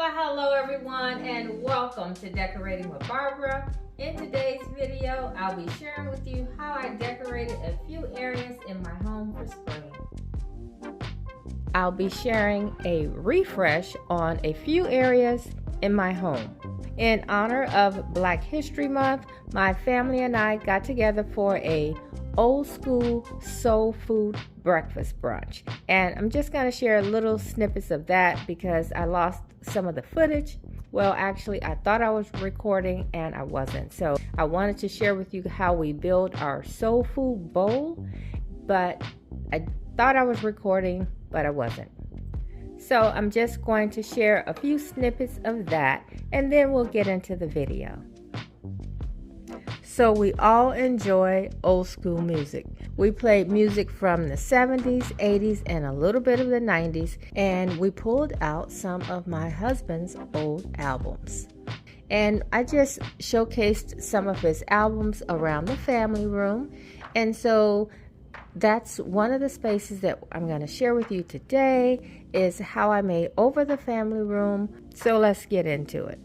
Well, hello everyone and welcome to Decorating with Barbara. In today's video, I'll be sharing with you how I decorated a few areas in my home for spring. I'll be sharing a refresh on a few areas in my home. In honor of Black History Month, my family and I got together for a old school soul food breakfast brunch. And I'm just going to share little snippets of that because I lost some of the footage. Well, actually, I thought I was recording and I wasn't. So I wanted to share with you how we build our soul food bowl, but I thought I was recording, but I wasn't. So I'm just going to share a few snippets of that and then we'll get into the video. So we all enjoy old school music. We played music from the 70s, 80s, and a little bit of the 90s, and we pulled out some of my husband's old albums. And I just showcased some of his albums around the family room. And so that's one of the spaces that I'm going to share with you today is how I made over the family room. So let's get into it.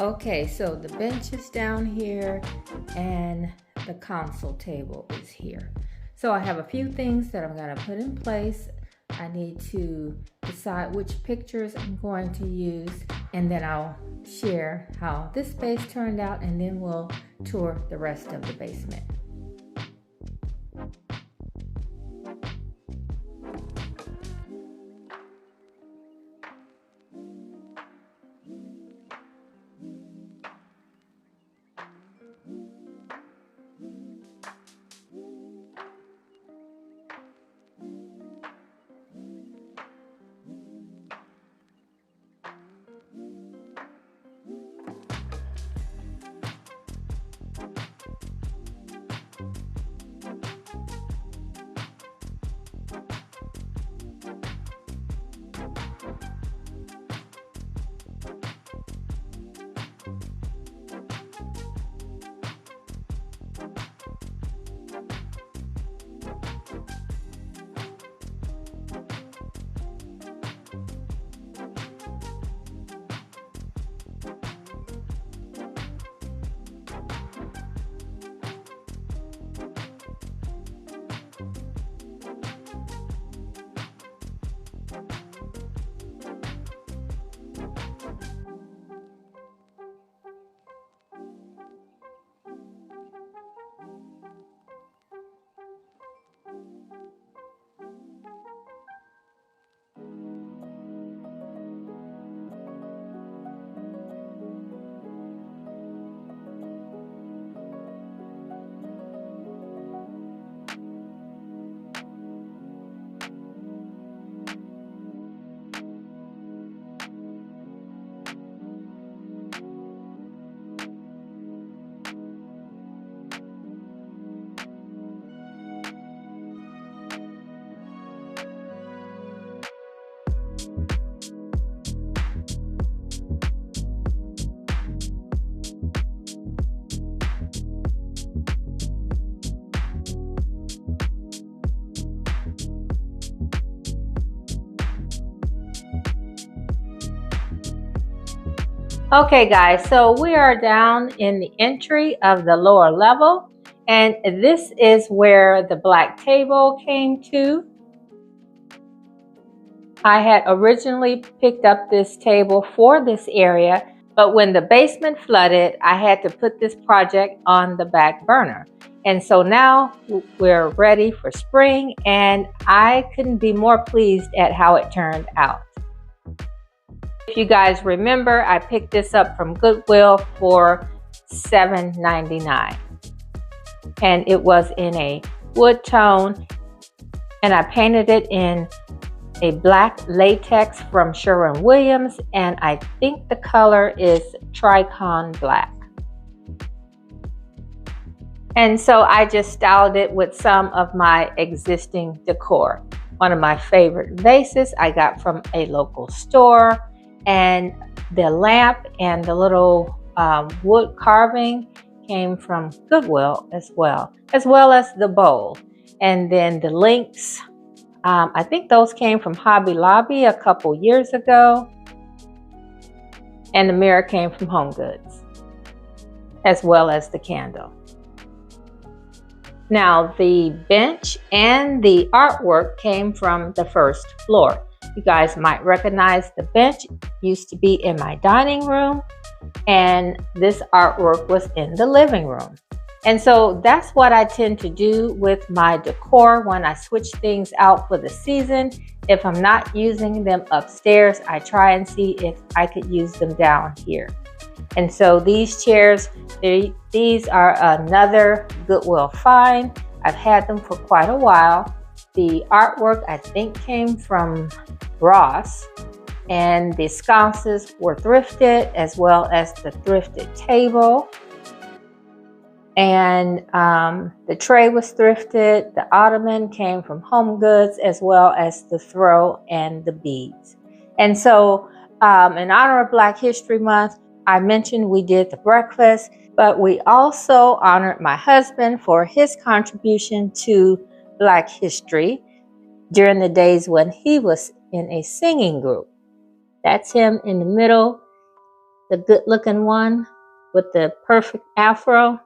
Okay, so the bench is down here and the console table is here. So I have a few things that I'm going to put in place. I need to decide which pictures I'm going to use, and then I'll share how this space turned out, and then we'll tour the rest of the basement. Okay guys, so we are down in the entry of the lower level, and this is where the black table came to. I had originally picked up this table for this area, but when the basement flooded, I had to put this project on the back burner. And so now we're ready for spring, and I couldn't be more pleased at how it turned out. If you guys remember, I picked this up from Goodwill for $7.99. And it was in a wood tone, and I painted it in a black latex from Sherwin-Williams, and I think the color is Tricon Black. And so I just styled it with some of my existing decor. One of my favorite vases I got from a local store, and the lamp and the little wood carving came from Goodwill as well as the bowl. And then the links, I think those came from Hobby Lobby a couple years ago. And the mirror came from Home Goods, as well as the candle. Now, the bench and the artwork came from the first floor. You guys might recognize the bench used to be in my dining room, and this artwork was in the living room. And so that's what I tend to do with my decor when I switch things out for the season. If I'm not using them upstairs, I try and see if I could use them down here. And so these chairs, these are another Goodwill find. I've had them for quite a while. The artwork, I think, came from Ross, and the sconces were thrifted, as well as the thrifted table. And the tray was thrifted. The ottoman came from Home Goods, as well as the throw and the beads. And so in honor of Black History Month, I mentioned we did the breakfast, but we also honored my husband for his contribution to Black history during the days when he was in a singing group. That's him in the middle, the good-looking one with the perfect afro.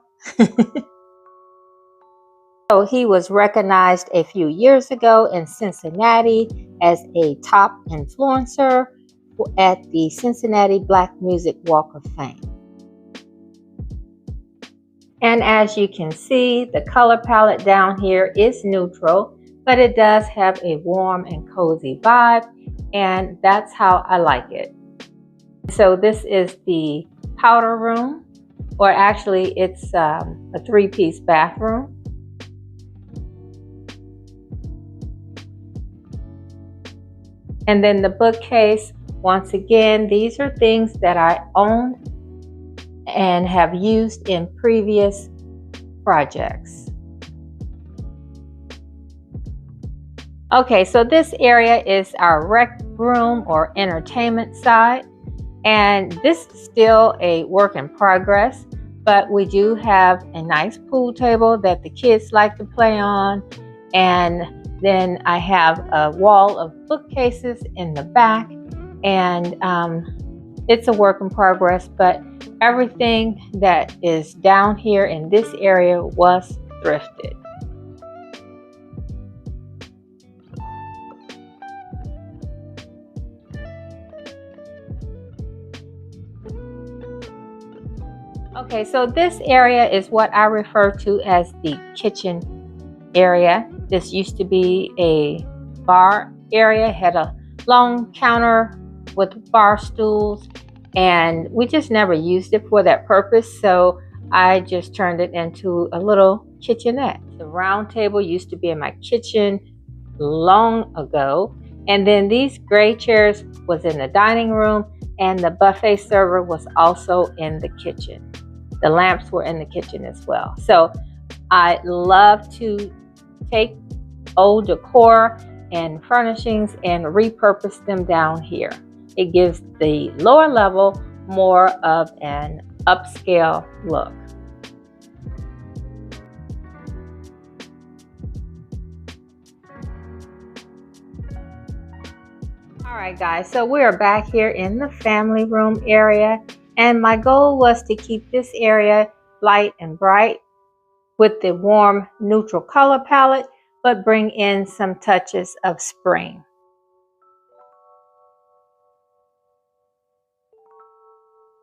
So he was recognized a few years ago in Cincinnati as a top influencer at the Cincinnati Black Music Walk of Fame. And as you can see, the color palette down here is neutral, but it does have a warm and cozy vibe, and that's how I like it. So this is the powder room, or actually it's a three-piece bathroom. And then the bookcase, once again, these are things that I own and have used in previous projects. Okay, so this area is our rec room or entertainment side, and this is still a work in progress, but we do have a nice pool table that the kids like to play on, and then I have a wall of bookcases in the back, and it's a work in progress, but everything that is down here in this area was thrifted. Okay, so this area is what I refer to as the kitchen area. This used to be a bar area, had a long counter with bar stools, and we just never used it for that purpose, so I just turned it into a little kitchenette. The round table used to be in my kitchen long ago, and then these gray chairs was in the dining room, and the buffet server was also in the kitchen. The lamps were in the kitchen as well. So I love to take old decor and furnishings and repurpose them down here. It gives the lower level more of an upscale look. All right, guys, so we are back here in the family room area, and my goal was to keep this area light and bright with the warm neutral color palette, but bring in some touches of spring.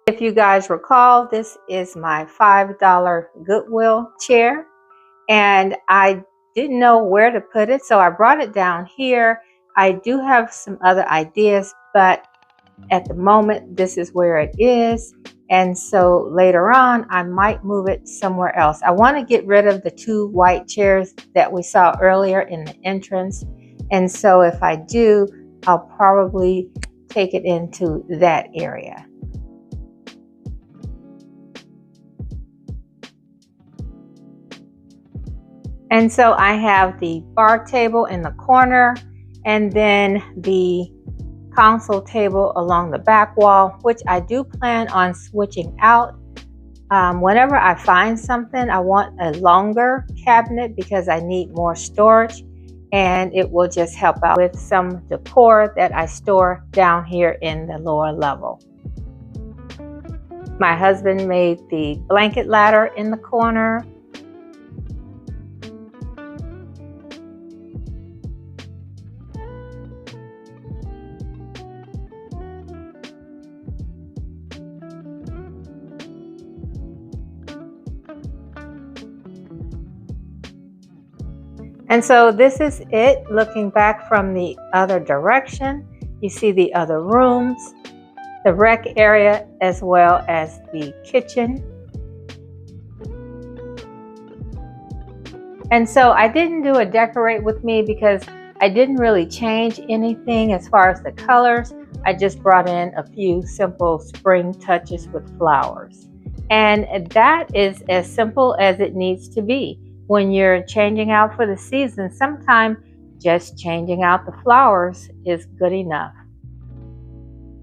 If you guys recall, this is my $5 Goodwill chair, and I didn't know where to put it, so I brought it down here. I do have some other ideas, but at the moment, this is where it is. And so later on, I might move it somewhere else. I want to get rid of the two white chairs that we saw earlier in the entrance. And so if I do, I'll probably take it into that area. And so I have the bar table in the corner, and then the console table along the back wall, which I do plan on switching out. Whenever I find something, I want a longer cabinet because I need more storage, and it will just help out with some decor that I store down here in the lower level. My husband made the blanket ladder in the corner. And so this is it looking back from the other direction. You see the other rooms, the rec area, as well as the kitchen. And so I didn't do a decorate with me because I didn't really change anything as far as the colors. I just brought in a few simple spring touches with flowers. And that is as simple as it needs to be. When you're changing out for the season, sometimes just changing out the flowers is good enough.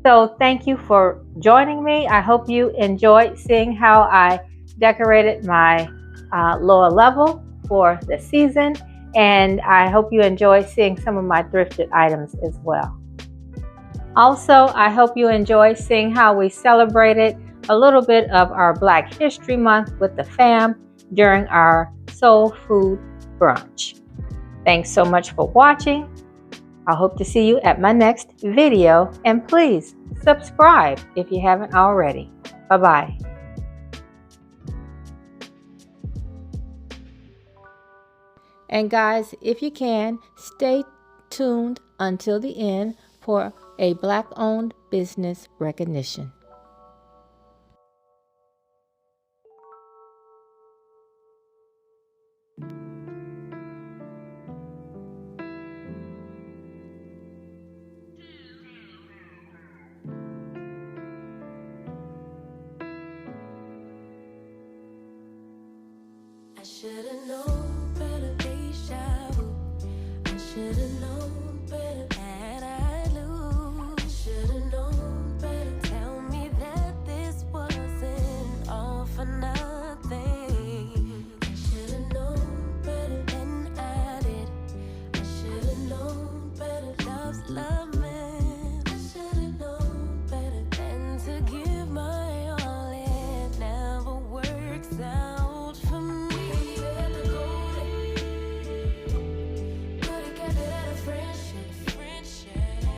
So thank you for joining me. I hope you enjoyed seeing how I decorated my lower level for the season, and I hope you enjoy seeing some of my thrifted items as well. Also, I hope you enjoy seeing how we celebrated a little bit of our Black History Month with the fam during our soul food brunch. Thanks so much for watching. I hope to see you at my next video, and please subscribe if you haven't already. Bye-bye. And guys, if you can, stay tuned until the end for a Black-owned business recognition. I should've known renovation. I should've known.